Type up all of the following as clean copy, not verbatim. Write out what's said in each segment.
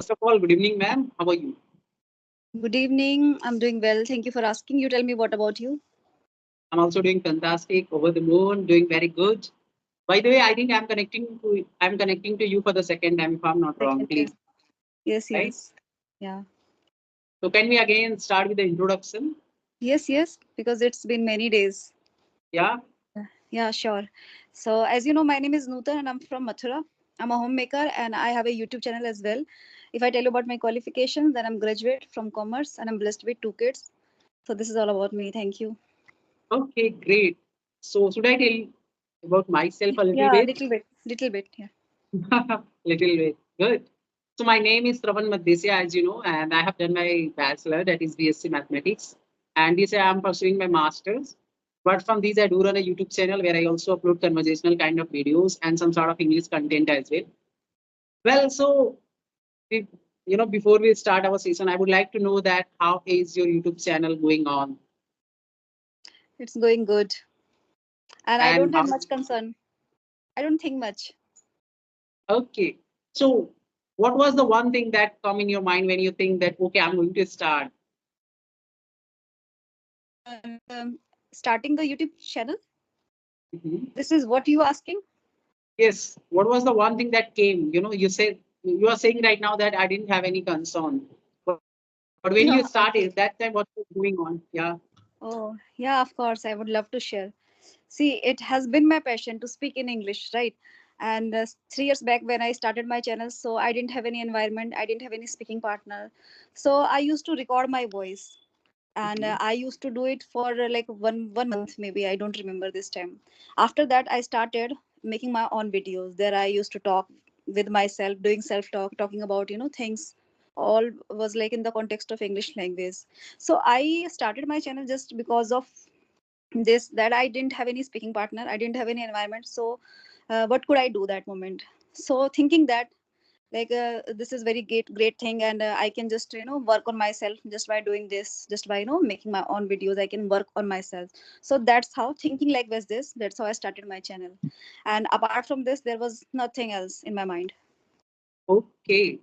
First of all, good evening, ma'am. How are you? Good evening. I'm doing well. Thank you for asking. You tell me what about you? I'm also doing fantastic, over the moon, doing very good. By the way, I think I'm connecting to you for the second time, if I'm not wrong, Second, yeah. please. Yes, Right? yes. Yeah. So can we again start with the introduction? Yes, yes, because it's been many days. Yeah. Yeah, sure. So, as you know, my name is Nutan and I'm from Mathura. I'm a homemaker and I have a YouTube channel as well. If I tell you about my qualifications, then I'm graduate from commerce and I'm blessed with two kids. So, this is all about me. Thank you. Okay, great. So should I tell about myself a little Yeah, bit? little bit. Little bit. Yeah. Little bit. Good. So my name is Travan Madhesya, as you know, and I have done my bachelor, that is BSc Mathematics. And this I am pursuing my master's. But from these, I do run a YouTube channel where I also upload conversational kind of videos and some sort of English content as well. Well, so if, before we start our session, I would like to know that how is your YouTube channel going on, It's going good. And I and don't have how? much concern. I don't think much. Okay, so what was the one thing that come in your mind when you think that okay, I'm going to start? Starting the YouTube channel. Mhm. This is what you asking? Yes. What was the one thing that came? You said you are saying right now that I didn't have any concern. But when you started, Okay. that time what was going on? Yeah. Oh, yeah, of course. I would love to share. See, it has been my passion to speak in English, right? And 3 years back when I started my channel, so I didn't have any environment, I didn't have any speaking partner. So I used to record my voice. And Mhm. I used to do it for like one month, maybe. I don't remember this time. After that, I started making my own videos. There I used to talk with myself, doing self talk, talking about things. All was like in the context of English language. So I started my channel just because of this, that I didn't have any speaking partner, I didn't have any environment. So what could I do that moment? So thinking that like this is very great thing, and I can just work on myself just by doing this, just by making my own videos. I can work on myself. So that's how thinking like was this, that's how I started my channel. And apart from this, there was nothing else in my mind. Okay.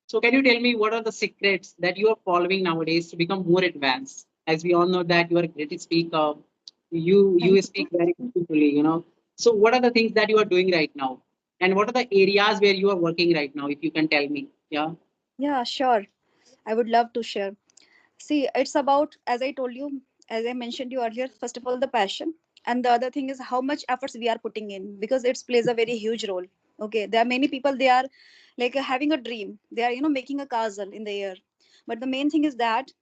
So can you tell me what are the secrets that you are following nowadays to become more advanced? As we all know that you are a great speaker, you Thank speak you. very beautifully. So what are the things that you are doing right now? And what are the areas where you are working right now, if you can tell me? Yeah. Yeah, sure. I would love to share. See, it's about, as I told you, as I mentioned you earlier, first of all, the passion. And the other thing is how much efforts we are putting in, because it plays a very huge role. Okay. There are many people, they are like having a dream. They are, making a castle in the air. But the main thing is that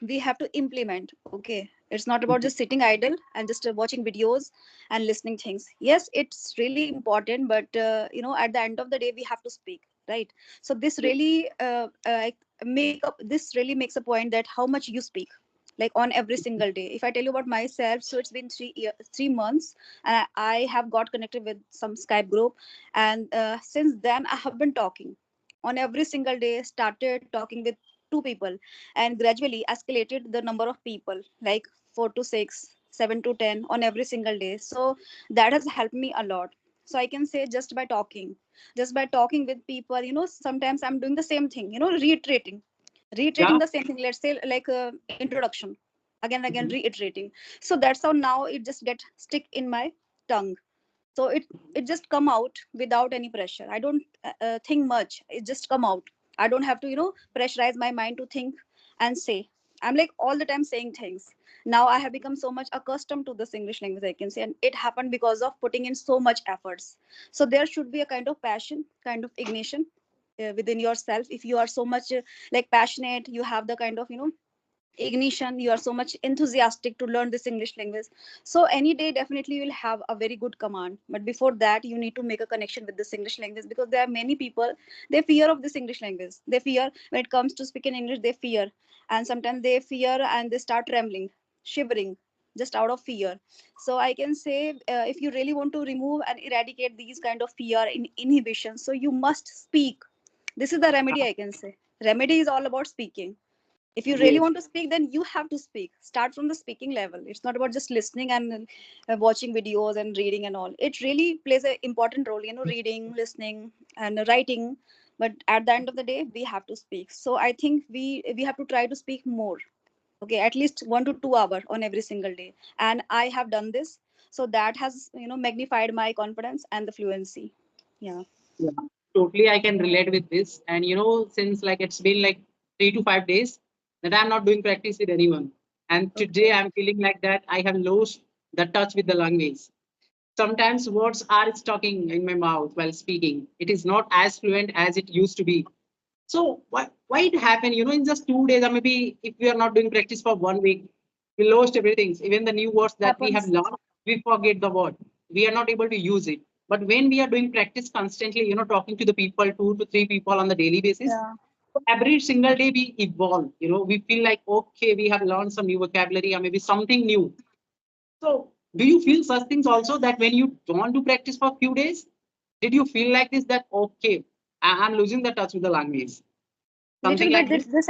we have to implement. Okay. It's not about just sitting idle and just watching videos and listening things. Yes, it's really important, but, at the end of the day, we have to speak, right? So this really this really makes a point that how much you speak, like on every single day. If I tell you about myself, so it's been 3 months, and I have got connected with some Skype group, and since then I have been talking on every single day. Started talking with two people, and gradually escalated the number of people, like 4 to 6, 7 to 10 on every single day. So that has helped me a lot. So I can say just by talking with people, sometimes I'm doing the same thing, reiterating Yeah. the same thing, let's say like introduction, again and again Mhm. reiterating. So that's how now it just get stick in my tongue. So it just come out without any pressure. I don't think much, it just come out. I don't have to pressurize my mind to think and say. I'm like all the time saying things. Now I have become so much accustomed to this English language, I can say, and it happened because of putting in so much efforts. So there should be a kind of passion, kind of ignition within yourself. If you are so much like passionate, you have the kind of ignition, you are so much enthusiastic to learn this English language, so any day definitely you will have a very good command. But before that, you need to make a connection with this English language, because there are many people, they fear of this English language. They fear when it comes to speaking English, they fear. And sometimes they fear and they start trembling, shivering, just out of fear. So I can say, if you really want to remove and eradicate these kind of fear in inhibition, so you must speak. This is the remedy, I can say. Remedy is all about speaking. If you really Yes. want to speak, then you have to speak. Start from the speaking level. It's not about just listening and watching videos and reading and all. It really plays an important role, reading, listening, and writing. but at the end of the day we have to speak. So I think we have to try to speak more, okay, at least 1 to 2 hours on every single day. And I have done this, so that has magnified my confidence and the fluency. Yeah. Yeah, totally. I can relate with this. And since like it's been like 3 to 5 days that I'm not doing practice with anyone. And today Okay. I'm feeling like that I have lost the touch with the language. Sometimes words are stuck in my mouth while speaking. It is not as fluent as it used to be. So why it happened? In just 2 days, or maybe if we are not doing practice for 1 week, we lost everything. Even the new words that we have Happens. learned, we forget the word. We are not able to use it. But when we are doing practice constantly, talking to the people, 2 to 3 people on the daily basis, Yeah. every single day we evolve. We feel like okay, we have learned some new vocabulary or maybe something new. So do you feel such things also that when you don't do practice for a few days, did you feel like this that okay, I'm losing the touch with the language? Little Something bit like this this?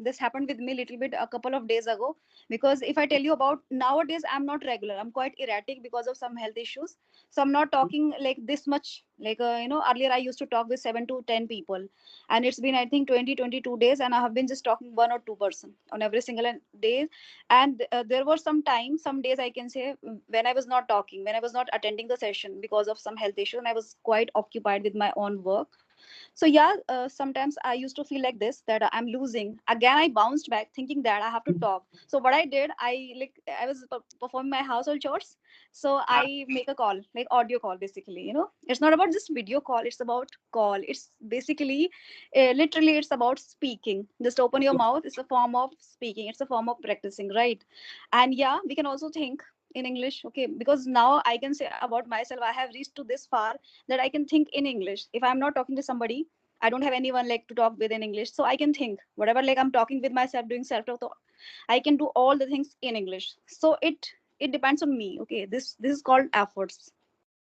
this happened with me little bit a couple of days ago. Because if I tell you about nowadays, I'm not regular, I'm quite erratic because of some health issues. So I'm not talking like this much, like earlier I used to talk with 7 to 10 people, and it's been I think 20 22 days, and I have been just talking 1 or 2 person on every single day. And there were some time, some days I can say, when I was not talking, when I was not attending the session because of some health issue, and I was quite occupied with my own work. So yeah, sometimes I used to feel like this, that I'm losing again. I bounced back thinking that I have to talk. So what I did, I was performing my household chores. So Yeah. I make a call, like audio call. Basically, it's not about just video call, it's about call. It's basically, literally it's about speaking. Just open your mouth, it's a form of speaking, it's a form of practicing, right? And yeah, we can also think in English, okay, because now I can say about myself, I have reached to this far that I can think in English. If I'm not talking to somebody, I don't have anyone like to talk with in English, so I can think whatever, like I'm talking with myself, doing self talk. I can do all the things in English. So it depends on me. Okay, this is called efforts.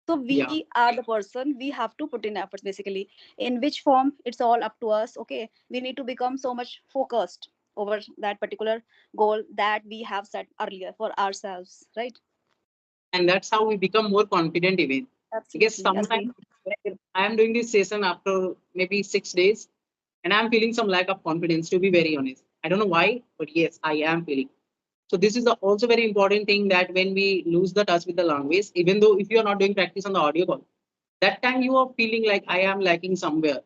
So Yeah. we are the person, we have to put in efforts basically. In which form, it's all up to us. Okay, we need to become so much focused over that particular goal that we have set earlier for ourselves, right? And that's how we become more confident even. Because Absolutely agree. sometimes I'm doing this session after maybe 6 days and I'm feeling some lack of confidence, to be very honest. I don't know why, but yes, I am feeling. So this is also very important thing that when we lose the touch with the language, even though if you are not doing practice on the audio call, that time you are feeling like I am lacking somewhere.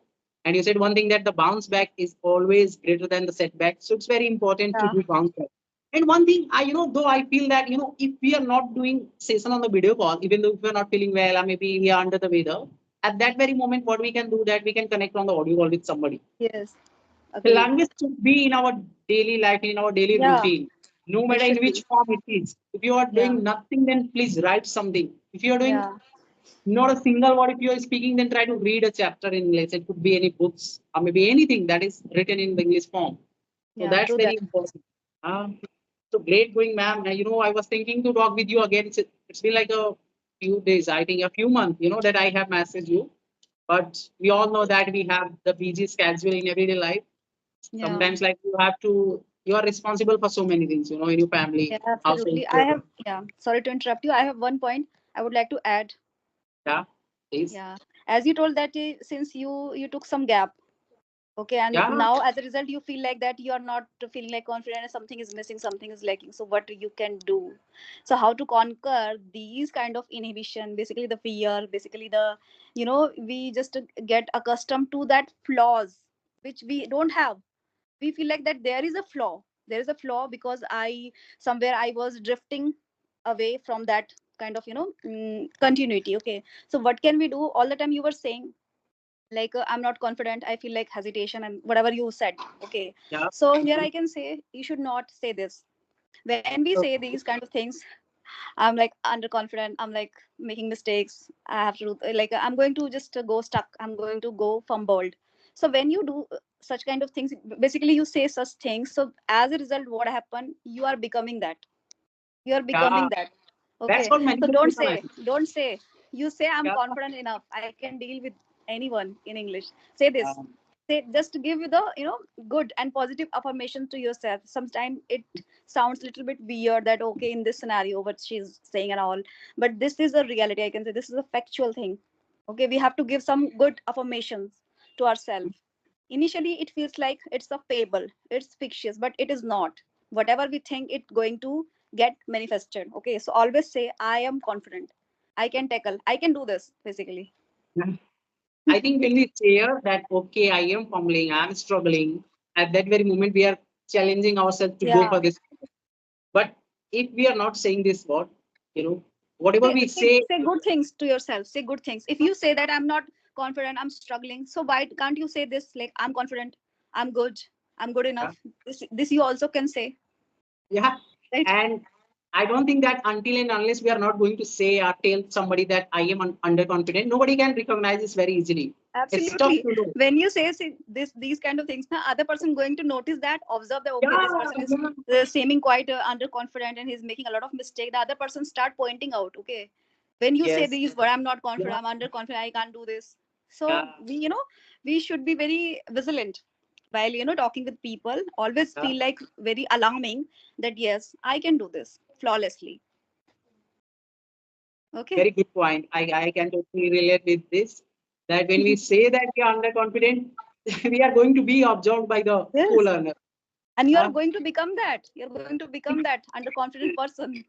And you said one thing that the bounce back is always greater than the setback. So it's very important to Yeah. do bounce back. And one thing though I feel that, if we are not doing session on the video call, even though if we're not feeling well or maybe we are under the weather, at that very moment, what we can do that we can connect on the audio call with somebody. Yes, The agreed. language should be in our daily life, in our daily Yeah, routine, no it matter in should which be. form it is. If you are Yeah, doing nothing, then please write something. If you are doing yeah, not a single word, if you are speaking, then try to read a chapter in English. It could be any books or maybe anything that is written in the English form. So yeah, that's true that. very important. So great going, ma'am. I was thinking to talk with you again. It's been like a few days, I think a few months, that I have messaged you. But we all know that we have the busy schedule in everyday life. Yeah, Sometimes like you are responsible for so many things, in your family, yeah, household. absolutely. I have, yeah, sorry to interrupt you. I have one point I would like to add. Yeah, please. Yeah, as you told that since you took some gap, okay, and Yeah, now as a result you feel like that you are not feeling like confident and something is missing, something is lacking. So what you can do? So how to conquer these kind of inhibition? Basically the fear, basically the we just get accustomed to that flaws which we don't have. We feel like that there is a flaw because somewhere I was drifting away from that kind of continuity. Okay, so what can we do? All the time you were saying like I'm not confident, I feel like hesitation and whatever you said. Okay, yeah. so here I can say you should not say this. When we say these kind of things, I'm like underconfident, I'm like making mistakes, I have to like I'm going to just go stuck, I'm going to go fumbled. So when you do such kind of things, basically you say such things, so as a result what happened, you are becoming that, you are Yeah, becoming that. that's Okay, called so don't manipulation, I say, think. don't say. You say I'm Yeah. confident enough, I can deal with anyone in English. Say this. Um, Say, just to give you the good and positive affirmation to yourself. Sometimes it sounds a little bit weird that okay in this scenario what she's saying and all, but this is a reality. I can say this is a factual thing. Okay, we have to give some good affirmations to ourselves. Initially, it feels like it's a fable, it's fictitious, but it is not. Whatever we think, it's going to get manifested. Okay, so always say, I am confident. I can tackle. I can do this, basically. Yeah. I think when we share that, okay, I am fumbling, I'm struggling, at that very moment, we are challenging ourselves to go Yeah. for this. But if we are not saying this word, you know, whatever Say, we say, say, say good things to yourself. Say good things. If you say that I'm not confident, I'm struggling, so why can't you say this, like, I'm confident, I'm good, I'm good yeah, enough? This you also can say, yeah. right? And I don't think that until and unless we are not going to say or tell somebody that I am underconfident, nobody can recognize this very easily. It's tough Absolutely. to know. When you say this, these kind of things, the other person going to notice that, observe that, okay, this Yeah, person is yeah. seeming quite underconfident and he's making a lot of mistake. The other person start pointing out, okay, when you say Yes. these, but I'm not confident, Yeah. I'm underconfident, I can't do this. Yeah. So we should be very vigilant while talking with people. Always Yeah. feel like very alarming that yes, I can do this flawlessly. Okay. Very good point. I can totally relate with this. That when we say that we are underconfident, we are going to be observed by the Yes. co-learner. And you are Uh, going to become that. You're going to become that underconfident person.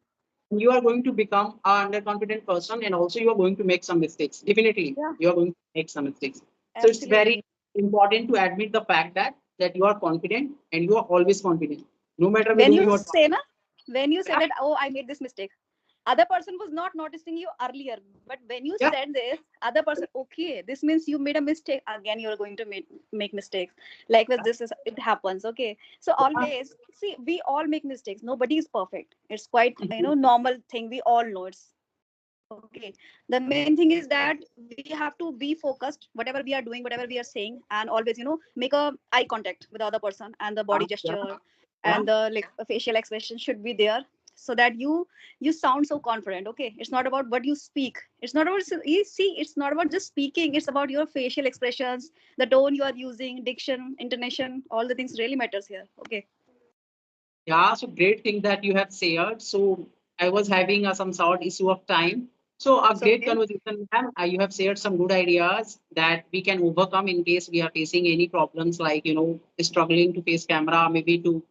you are going to become an underconfident person, and also you are going to make some mistakes. Definitely, Yeah, you are going to make some mistakes. So it's very absolutely. important to admit the fact that you are confident and you are always confident, no matter with When whom you you are say na, when you say talking. that, oh, I made this mistake, other person was not noticing you earlier, but when you Yeah, said this, other person, okay, this means you made a mistake again, you're going to make mistakes. Likewise, yeah, this is it happens. Okay, so yeah. always see, we all make mistakes, nobody is perfect. It's quite Mhm. normal thing, we all know. It's okay. The main thing is that we have to be focused whatever we are doing, whatever we are saying, and always make a eye contact with the other person, and the body Yeah, gesture yeah. and the like facial expression should be there, so that you sound so confident. Okay, it's not about what you speak, it's not about, you see, it's not about just speaking, it's about your facial expressions, the tone you are using, diction, intonation, all the things really matters here. Okay. Yeah, so great thing that you have shared. So I was having some sort issue of time. So a It's great okay. conversation, ma'am. You have shared some good ideas that we can overcome in case we are facing any problems like, struggling to face camera, maybe to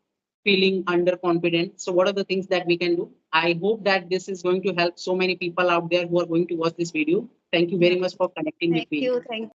feeling underconfident. So what are the things that we can do? I hope that this is going to help so many people out there who are going to watch this video. Thank you Yeah. very much for connecting with Thank me. you. Thank